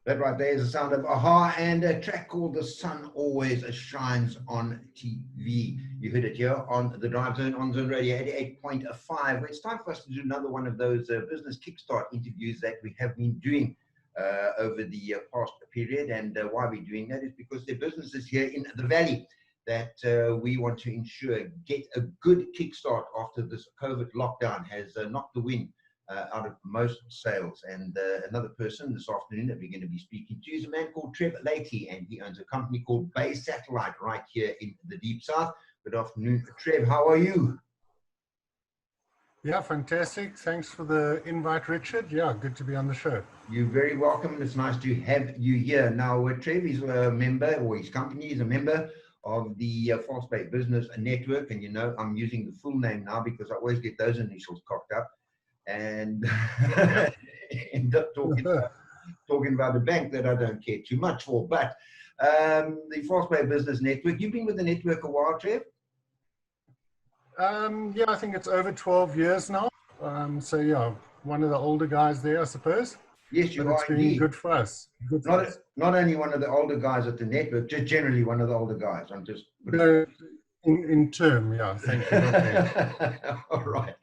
That right there is the sound of Aha and a track called The Sun Always Shines on TV. You heard it here on the Drive Zone on Zone Radio 88.5. It's time for us to do another one of those business kickstart interviews that we have been doing over the past period. And why we're doing that is because there are businesses here in the Valley that we want to ensure get a good kickstart after this COVID lockdown has knocked the wind out of most sales. And another person this afternoon that we're going to be speaking to is a man called Trev, Laity, and he owns a company called Bay Satellite right here in the Deep South. Good afternoon, Trev. How are you? Yeah, fantastic. Thanks for the invite, Richard. Yeah, good to be on the show. You're very welcome. It's nice to have you here. Now, Trev is a member, or his company is a member of the False Bay Business Network. And you know, I'm using the full name now because I always get those initials cocked up. And end up talking about the bank that I don't care too much for. But the False Bay Business Network, you've been with the network a while, Trev? Yeah, I think it's over 12 years now. So yeah, one of the older guys there, I suppose. Yes, you are. It's been good for us. Not only one of the older guys at the network, just generally one of the older guys. I'm just... In term, yeah, thank you. All right.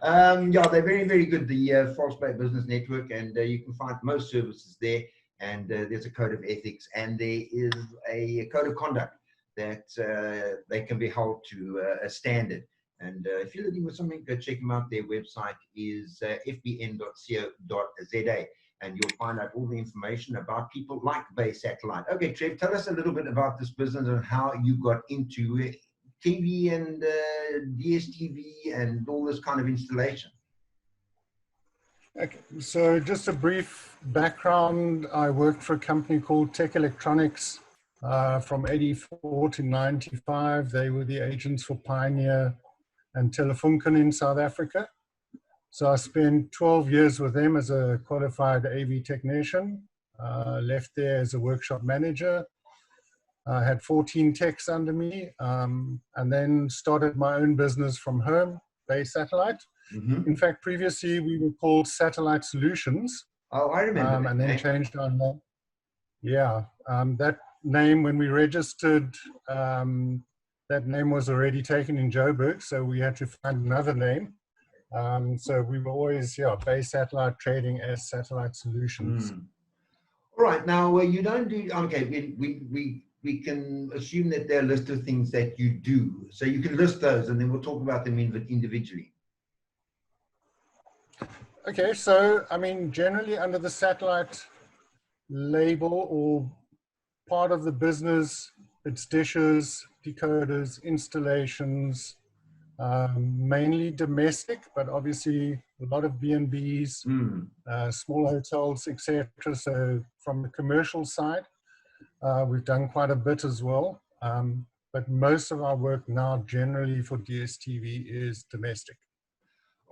Yeah, they're very, very good, the False Bay Business Network, and you can find most services there, and there's a code of ethics, and there is a code of conduct that they can be held to a standard. And if you're looking for something, go check them out. Their website is fbn.co.za, and you'll find out all the information about people like Bay Satellite. Okay, Trev, tell us a little bit about this business and how you got into TV and DSTV and all this kind of installation. Okay, so just a brief background. I worked for a company called Tech Electronics from 84 to 95. They were the agents for Pioneer and Telefunken in South Africa. So I spent 12 years with them as a qualified AV technician, left there as a workshop manager. I had 14 techs under me, and then started my own business from home, Bay Satellite. Mm-hmm. In fact, previously we were called Satellite Solutions. Oh, I remember. And then changed our name. Yeah, that name, when we registered, that name was already taken in Joburg, so we had to find another name. So we were always, Bay Satellite trading as Satellite Solutions. All right. Now, you don't do, okay, we can assume that there are a list of things that you do. So you can list those and then we'll talk about them individually. Okay. So, I mean, generally under the satellite label or part of the business, it's dishes, decoders, installations, mainly domestic, but obviously a lot of B&Bs, small hotels, etc. So from the commercial side, we've done quite a bit as well. But most of our work now generally for DSTV is domestic.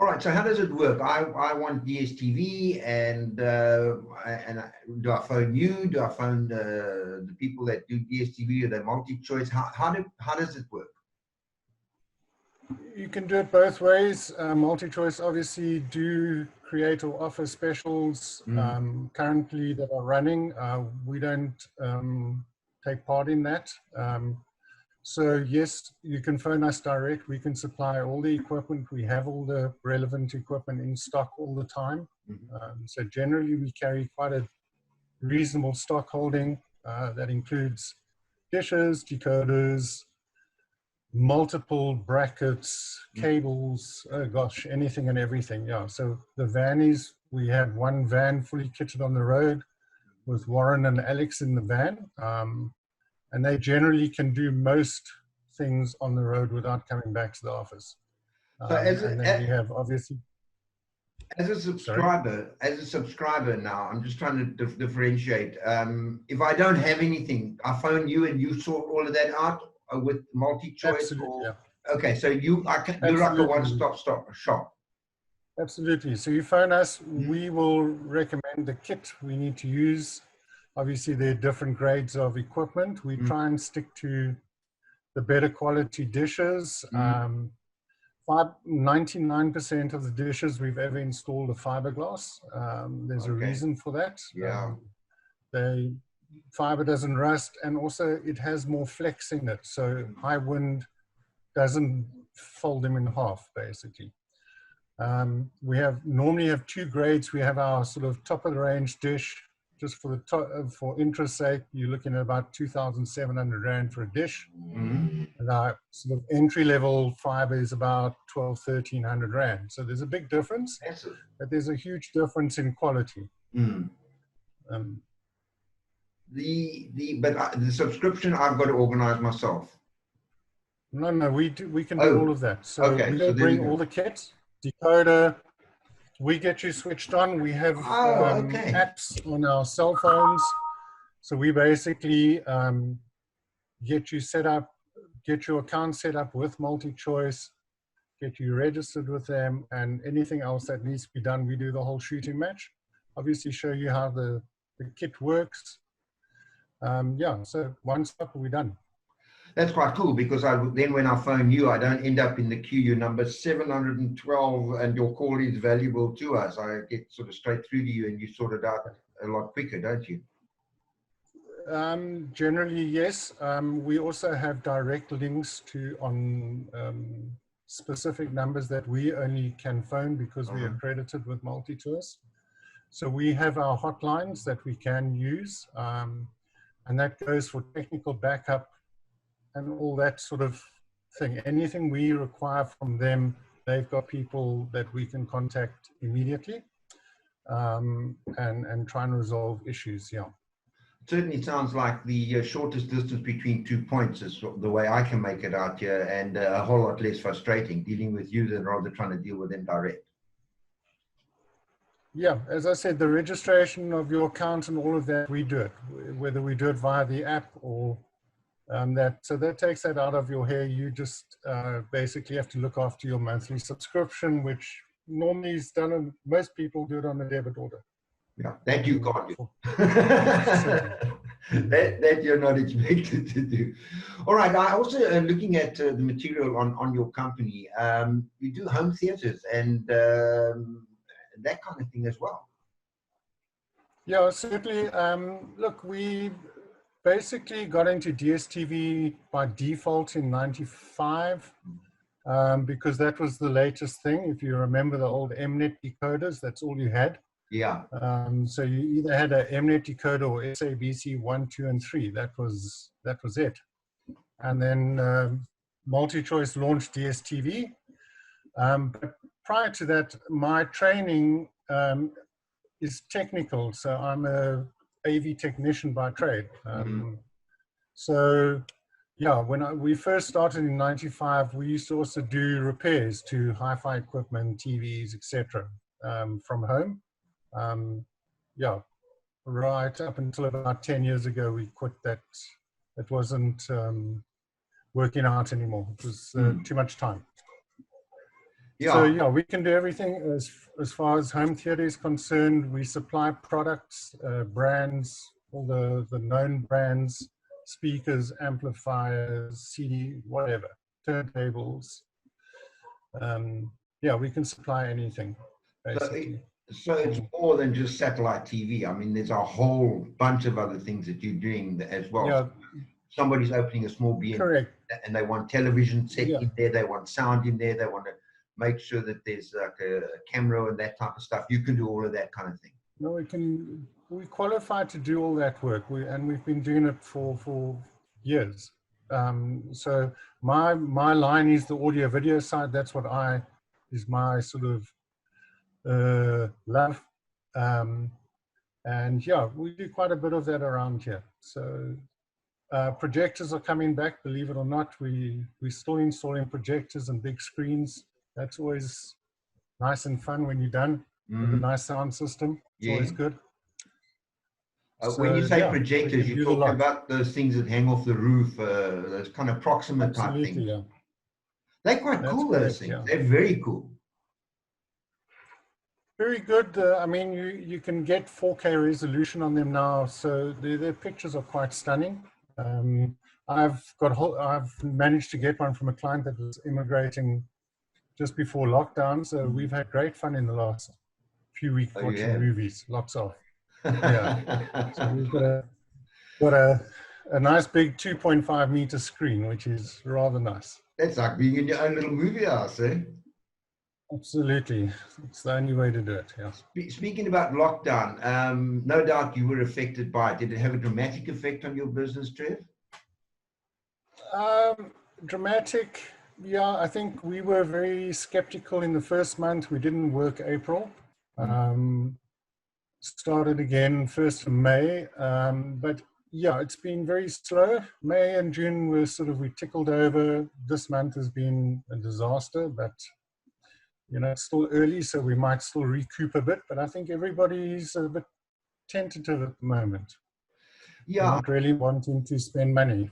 All right, so how does it work? I want DSTV, and do I phone you? Do I phone the people that do DSTV, or the multi-choice? How does it work? You can do it both ways. Multi-choice obviously do create or offer specials currently that are running. We don't take part in that. So yes, you can phone us direct. We can supply all the equipment. We have all the relevant equipment in stock all the time. So generally we carry quite a reasonable stock holding that includes dishes, decoders, multiple brackets, cables, oh gosh, anything and everything. Yeah. So the van is, we have one van fully kitted on the road with Warren and Alex in the van. And they generally can do most things on the road without coming back to the office. So and then we have obviously... As a subscriber now, I'm just trying to differentiate. If I don't have anything, I phone you and you sort all of that out with multi-choice? Yeah. Okay, so you're like a one-stop shop. Absolutely. So you phone us, we will recommend the kit we need to use. Obviously, there are different grades of equipment. We try and stick to the better quality dishes. 99% of the dishes we've ever installed are fiberglass. There's a reason for that. Yeah. fiber doesn't rust, and also it has more flex in it, so high wind doesn't fold them in half, basically. We normally have two grades. We have our sort of top of the range dish. Just for the for interest sake, you're looking at about 2,700 Rand for a dish. Mm-hmm. And our sort of entry level fiber is about 1,300 Rand. So there's a big difference, Massive. but there's a huge difference in quality. Mm. The subscription I've got to organize myself. No, we can do all of that. So okay, we bring all the kits, decoder. We get you switched on. We have apps on our cell phones. So we basically get you set up, get your account set up with MultiChoice, get you registered with them, and anything else that needs to be done, we do the whole shooting match. Obviously show you how the kit works. Yeah, so one stop, we're done. That's quite cool, because then when I phone you, I don't end up in the queue. Your number 712 and your call is valuable to us. I get sort of straight through to you and you sort it out a lot quicker, don't you? Generally, yes. We also have direct links on specific numbers that we only can phone because we're accredited with MultiChoice. So we have our hotlines that we can use, and that goes for technical backup and all that sort of thing. Anything we require from them, they've got people that we can contact immediately, and try and resolve issues, yeah. Certainly sounds like the shortest distance between 2 points is the way I can make it out here, and a whole lot less frustrating dealing with you than rather trying to deal with them direct. Yeah, as I said, the registration of your account and all of that, we do it, whether we do it via the app or so that takes that out of your hair. You just basically have to look after your monthly subscription, which normally is done, most people do it on a debit order. Yeah, that you can't do. that you're not expected to do. All right, I also looking at the material on your company. You do home theaters and that kind of thing as well. Yeah, certainly. Look, we basically got into DSTV by default in '95 because that was the latest thing. If you remember the old Mnet decoders, that's all you had. Yeah. So you either had a Mnet decoder or SABC 1, 2, and 3. That was it. And then MultiChoice launched DSTV. But prior to that, my training is technical. So I'm a AV technician by trade. So yeah, when we first started in '95, we used to also do repairs to hi-fi equipment, TVs, etc. From home. Yeah, right up until about 10 years ago, we quit that. It wasn't working out anymore. It was too much time. Yeah. So yeah, we can do everything as far as home theater is concerned. We supply products, brands, all the known brands, speakers, amplifiers, CD, whatever, turntables. Yeah, we can supply anything, basically. So it's more than just satellite TV. I mean, there's a whole bunch of other things that you're doing as well. Yeah. So somebody's opening a small B&B and they want television set in there, they want sound in there, they want to make sure that there's like a camera and that type of stuff. You can do all of that kind of thing. No, we qualify to do all that work, and we've been doing it for years. So my line is the audio video side. That's what is my sort of love. And yeah, we do quite a bit of that around here. So projectors are coming back, believe it or not. We're still installing projectors and big screens. That's always nice and fun when you're done with a nice sound system. It's always good. When you say projectors, you're talking about those things that hang off the roof, those kind of Proxima type things. Yeah. They're quite cool, those things. Yeah. They're very cool. Very good. I mean, you can get 4K resolution on them now, so their pictures are quite stunning. I've managed to get one from a client that was immigrating just before lockdown, so we've had great fun in the last few weeks watching movies, lots of. Yeah. So we've got a nice big 2.5 meter screen, which is rather nice. That's like being in your own little movie house, eh? Absolutely. It's the only way to do it. Yeah. Speaking about lockdown, no doubt you were affected by it. Did it have a dramatic effect on your business, Trev? Dramatic. Yeah, I think we were very skeptical in the first month. We didn't work April. Started again 1st of May. But yeah, it's been very slow. May and June were we tickled over. This month has been a disaster, but it's still early, so we might still recoup a bit. But I think everybody's a bit tentative at the moment. They're Yeah. not really wanting to spend money.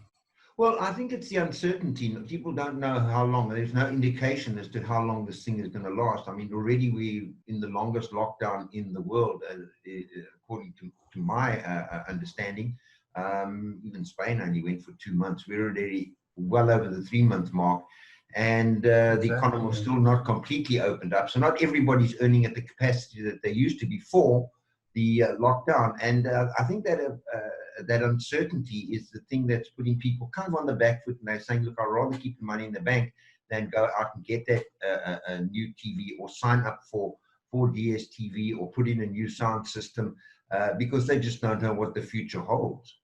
Well, I think it's the uncertainty. People don't know how long. There's no indication as to how long this thing is going to last. I mean, already we're in the longest lockdown in the world, according to my understanding. Even Spain only went for 2 months. We're already well over the 3-month mark. And the economy is still not completely opened up. So not everybody's earning at the capacity that they used to before the lockdown. And I think that that uncertainty is the thing that's putting people kind of on the back foot, and they're saying, look, I'd rather keep the money in the bank than go out and get that a new TV or sign up for DSTV or put in a new sound system because they just don't know what the future holds.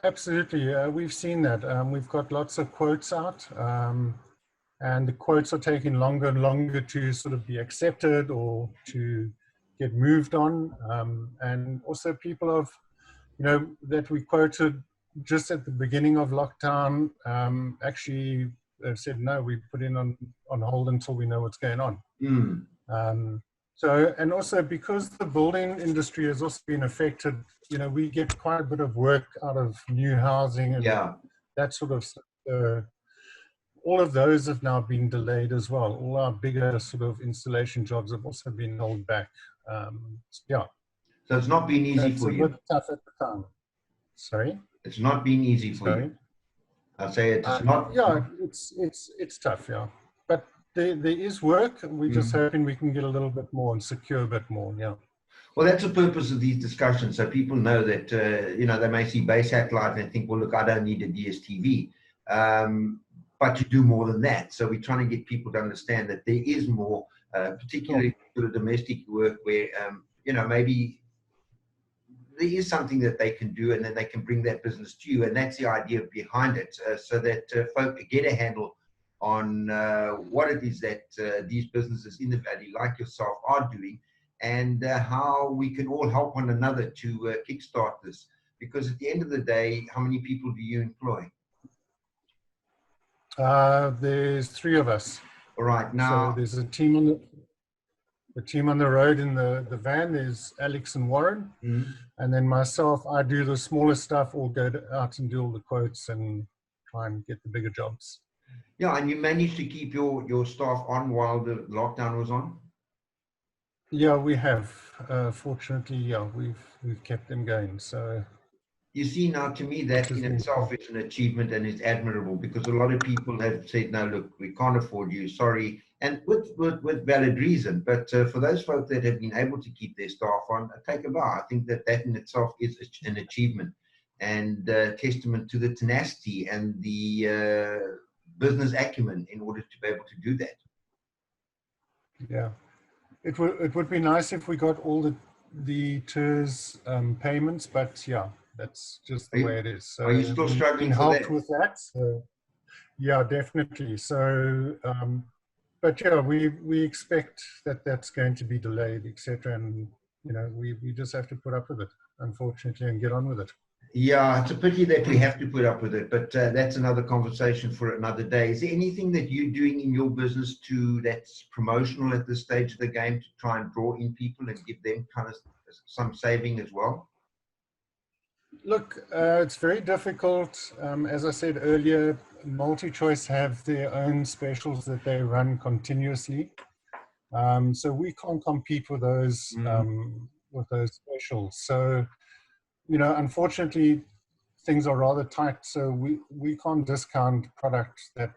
Absolutely. We've seen that. We've got lots of quotes out, and the quotes are taking longer and longer to be accepted or to get moved on. And also people have, that we quoted just at the beginning of lockdown, actually said, no, we put in on hold until we know what's going on. So, and also because the building industry has also been affected, we get quite a bit of work out of new housing and that sort of stuff. All of those have now been delayed as well. All our bigger installation jobs have also been held back. Yeah. So it's not been easy for you. It's a bit tough at the time. Sorry? It's not been easy for you. I say it's not. Yeah, it's tough, yeah. But there is work. We're just hoping we can get a little bit more and secure a bit more, yeah. Well, that's the purpose of these discussions. So people know that, they may see base satellite and think, well, look, I don't need a DSTV. But you do more than that. So we're trying to get people to understand that there is more, particularly domestic work where, maybe there is something that they can do and then they can bring that business to you. And that's the idea behind it, so that folk get a handle on what it is that these businesses in the valley like yourself are doing, and how we can all help one another to kickstart this. Because at the end of the day, how many people do you employ? There's 3 of us. All right. Now, so there's a team on the road in the van. There's Alex and Warren. And then myself, I do the smaller stuff or go out and do all the quotes and try and get the bigger jobs. Yeah, and you managed to keep your staff on while the lockdown was on? Yeah, we have. Fortunately, yeah, we've kept them going. So you see, now to me that in itself is an achievement and is admirable, because a lot of people have said, no, look, we can't afford you, sorry, and with valid reason. But for those folks that have been able to keep their staff on, take a bow. I think that in itself is an achievement and testament to the tenacity and the business acumen in order to be able to do that. Yeah, it would be nice if we got all the TERS payments, but yeah, that's just the way it is. So are you still struggling for that? With that? So, yeah, definitely. So, but yeah, we expect that that's going to be delayed, etc. And we just have to put up with it, unfortunately, and get on with it. Yeah, it's a pity that we have to put up with it, but that's another conversation for another day. Is there anything that you're doing in your business that's promotional at this stage of the game to try and draw in people and give them kind of some saving as well? Look, it's very difficult. As I said earlier, MultiChoice have their own specials that they run continuously. So we can't compete with those specials. So, unfortunately, things are rather tight. So we can't discount products that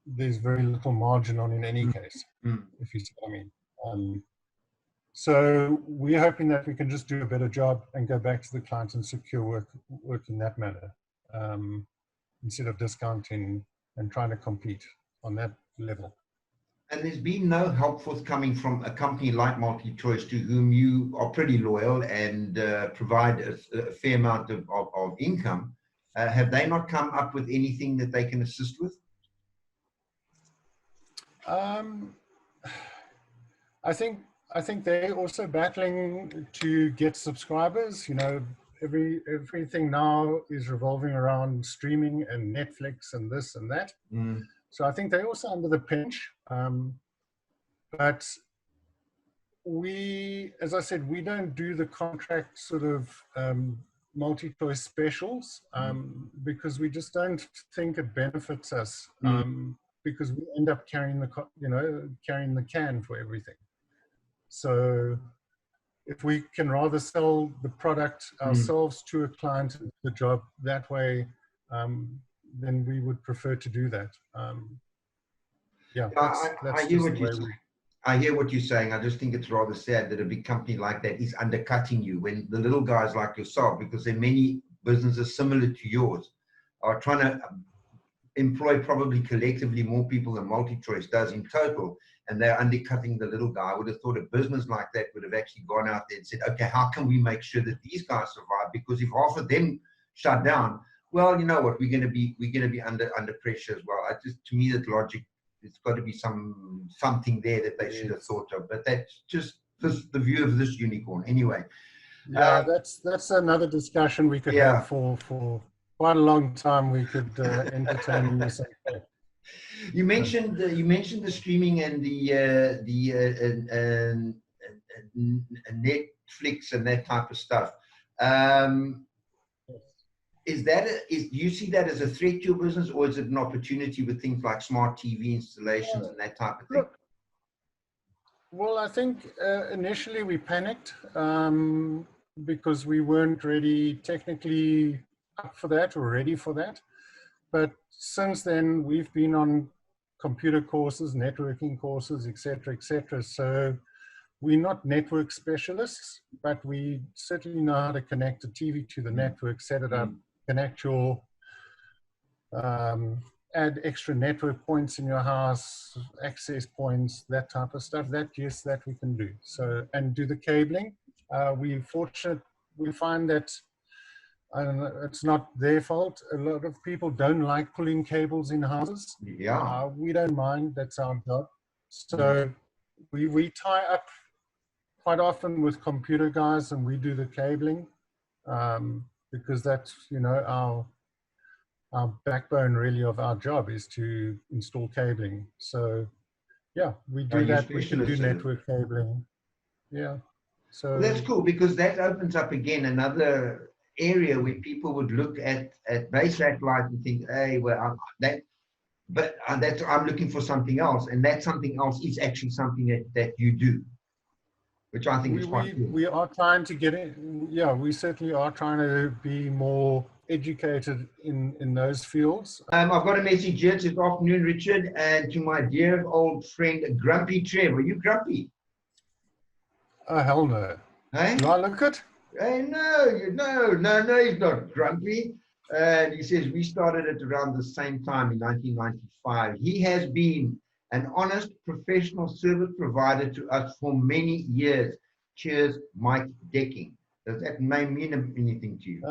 there's very little margin on in any case, if you see what I mean. So we're hoping that we can just do a better job and go back to the client and secure work in that manner, instead of discounting and trying to compete on that level. And there's been no help forthcoming from a company like MultiChoice, to whom you are pretty loyal and provide a fair amount of income. Have they not come up with anything that they can assist with? Um, I think they're also battling to get subscribers. You know, everything now is revolving around streaming and Netflix and this and that. Mm. So I think they're also under the pinch. But we, as I said, we don't do the contract sort of multi-choice specials because we just don't think it benefits us, because we end up carrying carrying the can for everything. So if we can rather sell the product ourselves to a client, the job that way, then we would prefer to do that. Yeah, that's just the way we. I hear what you're saying. I just think it's rather sad that a big company like that is undercutting you when the little guys like yourself, because there are many businesses similar to yours, are trying to employ probably collectively more people than MultiChoice does in total, and they're undercutting the little guy. I would have thought a business like that would have actually gone out there and said, okay, how can we make sure that these guys survive? Because if half of them shut down, well, you know what, we're going to be under pressure as well. To me, that logic, it's got to be something there that they should have thought of. But that's just the view of this unicorn. Anyway. Yeah, that's another discussion we could have for quite a long time. We could entertain this. You mentioned the streaming and the Netflix and that type of stuff. Do you see that as a threat to your business, or is it an opportunity with things like smart TV installations and that type of thing? Well, I think initially we panicked because we weren't really technically up for that or ready for that. But since then, we've been on computer courses, networking courses, etc., etc. So we're not network specialists, but we certainly know how to connect a TV to the network, set it up, connect your, add extra network points in your house, access points, that type of stuff. Yes, that we can do. So, and do the cabling. We're fortunate. We find that it's not their fault. A lot of people don't like pulling cables in houses. Yeah. We don't mind. That's our job. So we tie up quite often with computer guys, and we do the cabling because that's, you know, our backbone really of our job is to install cabling. So yeah, we do that. We can do network cabling. Yeah. So well, that's cool, because that opens up again another area where people would look at base satellite and think, hey, well, I'm looking for something else, and that something else is actually something that you do, which I think is quite cool. We are trying to get it. Yeah, we certainly are trying to be more educated in those fields. I've got a message here. It's afternoon, Richard, and to my dear old friend, Grumpy Trev. Are you grumpy? Oh, hell no. Hey? Do I look it? Hey, no, he's not grumpy. And he says, we started at around the same time in 1995. He has been an honest professional service provider to us for many years. Cheers, Mike Decking. Does that name mean anything to you?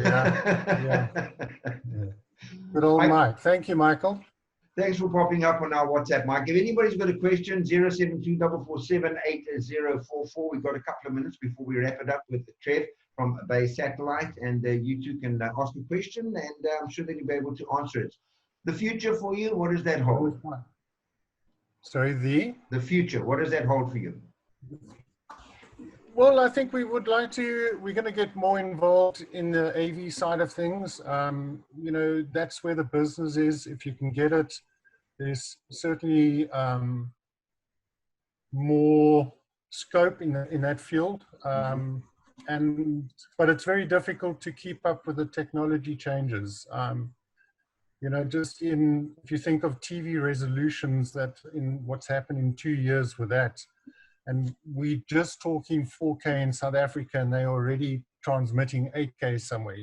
Yeah. Good old Mike. Thank you, Michael. Thanks for popping up on our WhatsApp, Mike. If anybody's got a question, 072-447-8044. We've got a couple of minutes before we wrap it up with Trev from Bay Satellite, and you two can ask a question, and I'm sure that you'll be able to answer it. The future for you, what does that hold? Sorry, the future, what does that hold for you? Well, I think we would like to, we're going to get more involved in the AV side of things. You know, that's where the business is. If you can get it, there's certainly more scope in that field. But it's very difficult to keep up with the technology changes. You know, just if you think of TV resolutions, that in what's happened in 2 years with that, And we're just talking 4K in South Africa, and they're already transmitting 8K somewhere.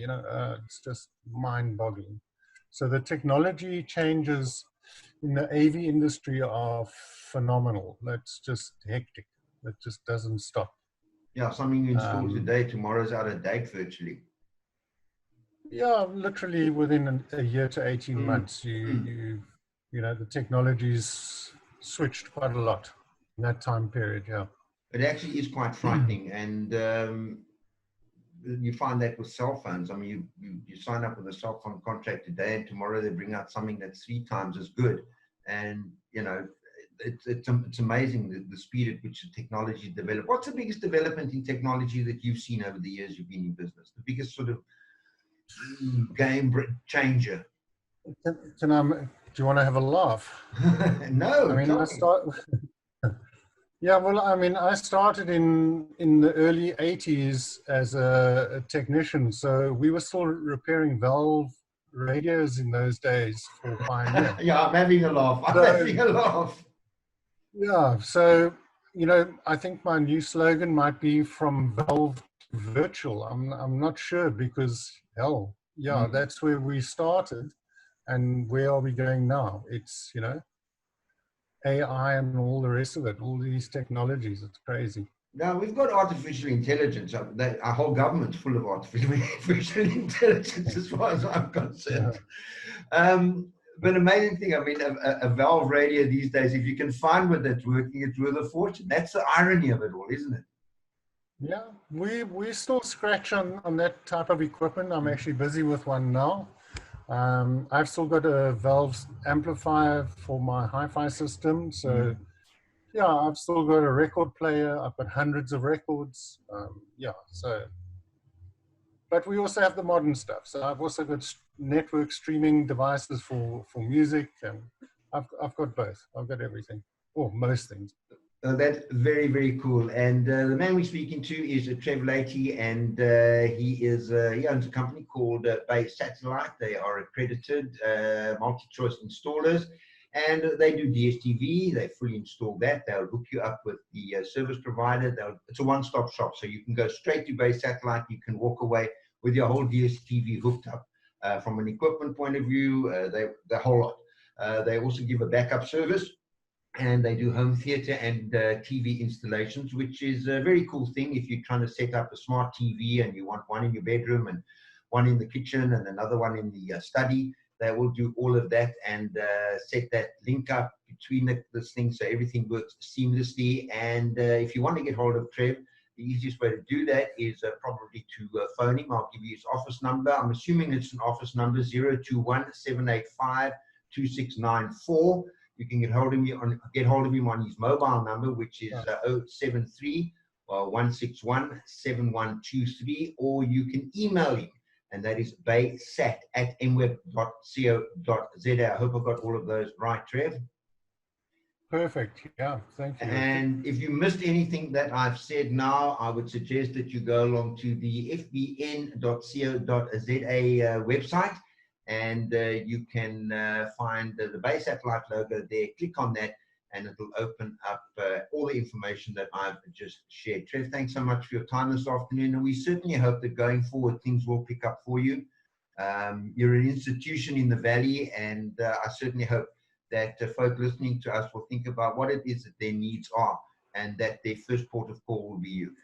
It's just mind-boggling. So the technology changes in the AV industry are phenomenal. That's just hectic. It just doesn't stop. Yeah, something you install Um, today, tomorrow's out of date virtually. yeah, literally within a year to 18 Mm. months, the technology's switched quite a lot in that time period. Yeah. It actually is quite frightening, and you find that with cell phones. I mean, you sign up with a cell phone contract today, and tomorrow they bring out something that's 3 times as good. And it's amazing the speed at which the technology develops. What's the biggest development in technology that you've seen over the years you've been in business? The biggest sort of game changer? Do you want to have a laugh? No, I mean, tell me. Yeah, well, I mean, I started in the early 80s as a technician, so we were still repairing valve radios in those days for Pioneer. Yeah, I'm having a laugh. I'm So, having a laugh. yeah, so, I think my new slogan might be from valve to virtual. I'm not sure because, hell, yeah, Mm. that's where we started. And where are we going now? It's, AI and all the rest of it, all these technologies. It's crazy. Now, we've got artificial intelligence. Our whole government's full of artificial intelligence, as far as I'm concerned. But amazing thing, I mean, a valve radio these days, if you can find one that's working, it's worth a fortune. That's the irony of it all, isn't it? Yeah, we still scratch on that type of equipment. I'm actually busy with one now. I've still got a valve amplifier for my hi-fi system. So yeah, I've still got a record player. I've got hundreds of records. But we also have the modern stuff. So I've also got network streaming devices for music, and I've got both. I've got everything, or most things. That's very, very cool. And the man we're speaking to is Trev Laity, and he owns a company called Bay Satellite. They are accredited multi-choice installers, and they do DSTV. They fully install that. They'll hook you up with the service provider. It's a one-stop shop, so you can go straight to Bay Satellite. You can walk away with your whole DSTV hooked up. From an equipment point of view, the whole lot. They also give a backup service, and they do home theater and TV installations, which is a very cool thing. If you're trying to set up a smart TV and you want one in your bedroom and one in the kitchen and another one in the study, they will do all of that and set that link up between this thing so everything works seamlessly. And if you want to get hold of Trev, the easiest way to do that is probably to phone him. I'll give you his office number. I'm assuming it's an office number, 021-785-2694. You can get hold of him on his mobile number, which is 073 161 7123, or you can email him, and that is baysat@mweb.co.za. I hope I got all of those right, Trev. Perfect. Yeah, thank you. And if you missed anything that I've said now, I would suggest that you go along to the fbn.co.za website, and you can find the Bay Satellite logo there. Click on that, and it'll open up all the information that I've just shared. Trev, thanks so much for your time this afternoon, and we certainly hope that going forward things will pick up for you. You're an institution in the Valley, and I certainly hope that folk listening to us will think about what it is that their needs are, and that their first port of call will be you.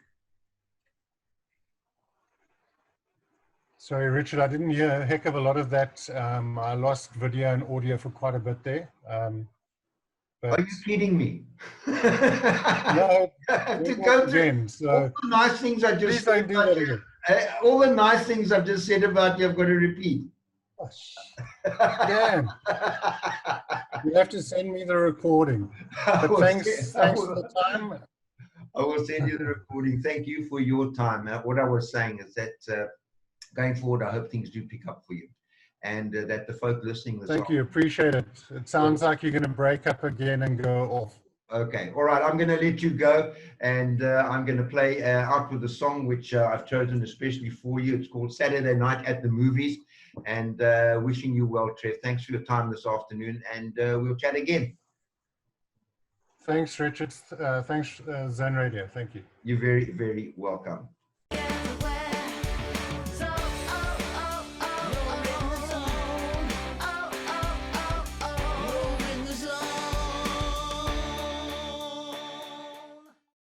Sorry, Richard, I didn't hear a heck of a lot of that. I lost video and audio for quite a bit there. Are you kidding me? No, To go again. through all the nice things I just said about you. All the nice things I've just said about you, I've got to repeat. Damn. You have to send me the recording. But thanks for the time. I will send you the recording. Thank you for your time. What I was saying is that going forward, I hope things do pick up for you, and that the folk listening. Thank you. Appreciate it. It sounds like you're going to break up again and go off. Okay. All right. I'm going to let you go, and I'm going to play out with a song which I've chosen especially for you. It's called Saturday Night at the Movies, and wishing you well, Trev. Thanks for your time this afternoon, and we'll chat again. Thanks, Richard. Thanks, Zone Radio. Thank you. You're very, very welcome.